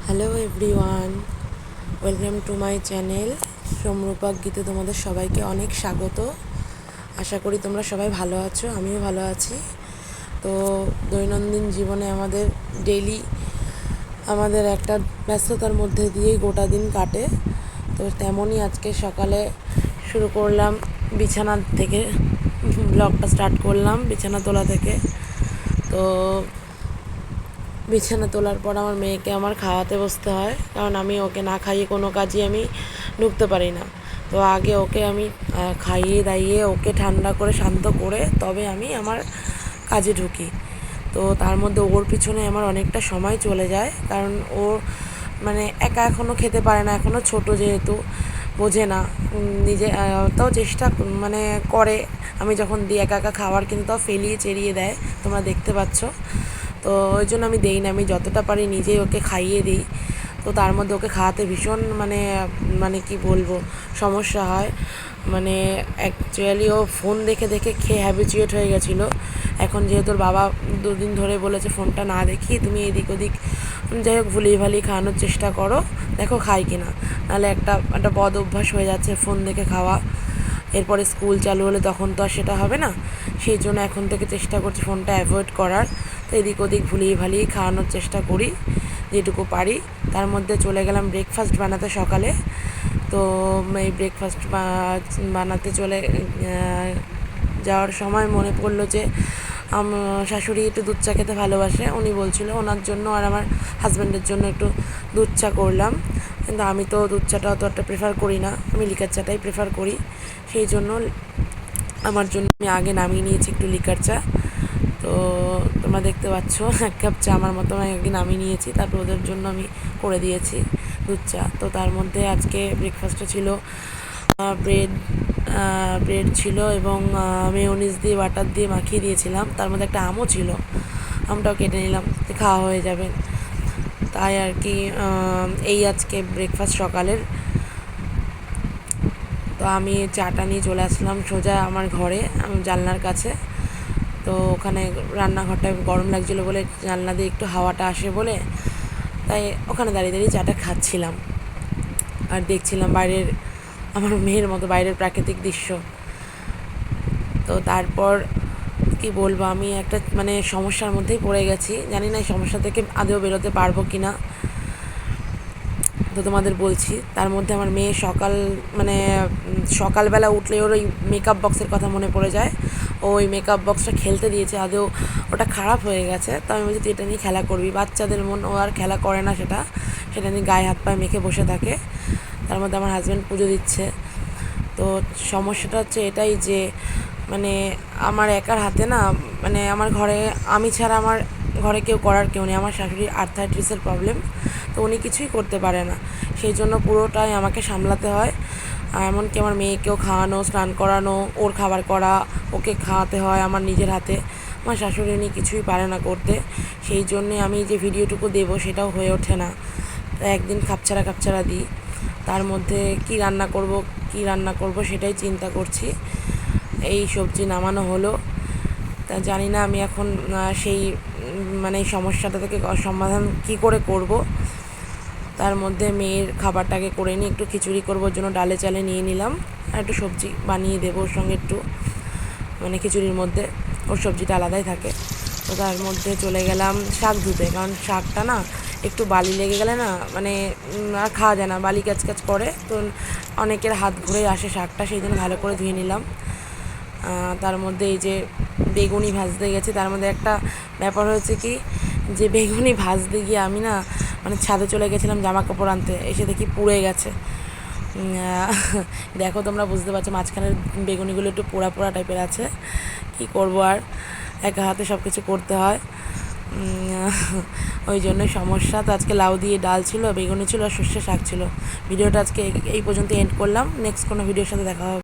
Hello everyone, welcome to my channel Samarupa Geete তোমাদের সবাইকে অনেক স্বাগত। আশা করি তোমরা সবাই ভালো আছো, আমিও ভালো আছি। তো দৈনন্দিন জীবনে আমাদের ডেইলি আমাদের একটা ব্যস্ততার মধ্যে দিয়েই গোটা দিন কাটে। তো তেমনই আজকে সকালে শুরু করলাম বিছানা থেকে, ব্লগটা স্টার্ট করলাম বিছানা তোলা থেকে। তো বিছানা তোলার পর আমার মেয়েকে আমার খাওয়াতে বসতে হয়, কারণ আমি ওকে না খাইয়ে কোনো কাজই আমি ঢুকতে পারি না। তো আগে ওকে আমি খাইয়ে দাইয়ে ওকে ঠান্ডা করে শান্ত করে তবে আমি আমার কাজে ঢুকি। তো তার মধ্যে ওর পিছনে আমার অনেকটা সময় চলে যায়, কারণ ও মানে একা এখনও খেতে পারে না, এখনও ছোট যেহেতু বোঝে না। নিজে তাও চেষ্টা মানে করে, আমি যখন দিই একা একা খাওয়ার কিন্তু তাও ফেলিয়ে চেরিয়ে দেয়, তোমরা দেখতে পাচ্ছ। তো ওই জন্য আমি দেই না, আমি যতটা পারি নিজেই ওকে খাইয়ে দিই। তো তার মধ্যে ওকে খাওয়াতে ভীষণ মানে মানে কি বলবো সমস্যা হয়। মানে অ্যাকচুয়ালি ও ফোন দেখে দেখে খেয়ে হ্যাবিচুয়েট হয়ে গেছিলো। এখন যেহেতু ওর বাবা দুদিন ধরে বলেছে ফোনটা না দেখি, তুমি এদিক ওদিক যাই হোক ভুলিয়ে ভালিয়ে খাওয়ানোর চেষ্টা করো, দেখো খাই কিনা। নাহলে একটা একটা বদ অভ্যাস হয়ে যাচ্ছে ফোন দেখে খাওয়া। এরপরে স্কুল চালু হলে তখন তো আর সেটা হবে না। সেই জন্য এখন থেকে চেষ্টা করছি ফোনটা অ্যাভয়েড করার। তো এদিক ওদিক ভুলিয়ে ভালিয়ে খাওয়ানোর চেষ্টা করি যেটুকু পারি। তার মধ্যে চলে গেলাম ব্রেকফাস্ট বানাতে সকালে। তো এই ব্রেকফাস্ট বানাতে চলে যাওয়ার সময় মনে পড়লো যে শাশুড়ি একটু দুধ চা খেতে ভালোবাসে। উনি বলছিল ওনার জন্য আর আমার হাজব্যান্ডের জন্য একটু দুধ চা করলাম, কিন্তু আমি তো দুধ চাটা অত একটা প্রেফার করি না, আমি লিকার চাটাই প্রেফার করি। সেই জন্য আমার জন্য আমি আগে নামিয়ে নিয়েছি একটু লিকার চা। তো তোমরা দেখতে পাচ্ছ 1 কাপ চা আমার মতো আমি একদিন নামিয়ে নিয়েছি, তারপর ওদের জন্য আমি করে দিয়েছি দুধ চা। তো তার মধ্যে আজকে ব্রেকফাস্টে ছিল ব্রেড ছিল এবং মেয়োনিজ দিয়ে বাটার দিয়ে মাখিয়ে দিয়েছিলাম। তার মধ্যে একটা আমও ছিল, আমটাও কেটে নিলাম, খাওয়া হয়ে যাবে। তাই আর কি এই আজকে ব্রেকফাস্ট সকালের। তো আমি চাটা নিয়ে চলে আসলাম সোজা আমার ঘরে, আমি জানলার কাছে। তো ওখানে রান্নাঘরটা গরম লাগছিলো বলে জানলা দিয়ে একটু হাওয়াটা আসে বলে, তাই ওখানে দাঁড়িয়ে দাঁড়িয়ে চাটা খাচ্ছিলাম আর দেখছিলাম বাইরের আমার মেয়ের মতো বাইরের প্রাকৃতিক দৃশ্য। তো তারপর কি বলবো, আমি একটা মানে সমস্যার মধ্যেই পড়ে গেছি, জানি না এই সমস্যা থেকে আদৌ বেরোতে পারবো কি না। তো তোমাদের বলছি, তার মধ্যে আমার মেয়ে সকালবেলা উঠলে ওর ওই মেকআপ বক্সের কথা মনে পড়ে যায়। ওই মেকআপ বক্সটা খেলতে দিয়েছে, আদৌ ওটা খারাপ হয়ে গেছে। তো আমি বলছি তুই এটা নিয়ে খেলা করবি, বাচ্চাদের মন, ও আর খেলা করে না সেটা নিয়ে গায়ে হাত পায়ে মেখে বসে থাকে। তার মধ্যে আমার হাজব্যান্ড পুজো দিচ্ছে। তো সমস্যাটা হচ্ছে এটাই যে মানে আমার একার হাতে না, মানে আমার ঘরে আমি ছাড়া আমার ঘরে কেউ নেই। আমার শাশুড়ির আর্থাইটিসের প্রবলেম, তো উনি কিছুই করতে পারে না, সেই জন্য পুরোটাই আমাকে সামলাতে হয়। এমনকি আমার মেয়েকেও খাওয়ানো, স্নান করানো, ওর খাবার করা, ওকে খাওয়াতে হয় আমার নিজের হাতে। আমার শাশুড়ি উনি কিছুই পারে না করতে, সেই জন্যে আমি যে ভিডিওটুকু দেবো সেটাও হয়ে ওঠে না। তাই একদিন খাপছাড়া দিই। তার মধ্যে কি রান্না করব সেটাই চিন্তা করছি। এই সবজি নামানো হলো, তা জানি না আমি এখন সেই মানে এই সমস্যাটা থেকে সমাধান কি করে করব। তার মধ্যে মেয়ের খাবারটাকে করে নিয়ে একটু খিচুড়ি করবার জন্য ডালে চালে নিয়ে নিলাম, আর একটু সবজি বানিয়ে দেবো ওর সঙ্গে একটু, মানে খিচুড়ির মধ্যে ওর সবজিটা আলাদাই থাকে। তো তার মধ্যে চলে গেলাম শাক ধুতে, কারণ শাকটা না একটু বালি লেগে গেলে না মানে আর খাওয়া যায় না, বালি ক্যাচ করে। তো অনেকের হাত ঘুরে আসে শাকটা, সেই জন্য ভালো করে ধুয়ে নিলাম। তার মধ্যে এই যে বেগুনি ভাজতে গেছি, তার মধ্যে একটা ব্যাপার হয়েছে কি, যে বেগুনি ভাজতে গিয়ে আমি না মানে ছাদে চলে গেছিলাম জামা কাপড় আনতে, এসে দেখি পুড়ে গেছে। দেখো তোমরা বুঝতে পারছো মাঝখানের বেগুনিগুলো একটু পোড়া পোড়া টাইপের আছে। কি করব আর, একা হাতে সব কিছু করতে হয়, ওই জন্যই সমস্যা। তো আজকে লাউ দিয়ে ডাল ছিল, বেগুনি ছিল আর সর্ষে শাক ছিল। ভিডিওটা আজকে এই পর্যন্ত এন্ড করলাম, নেক্সট কোনো ভিডিওর সাথে দেখা হবে।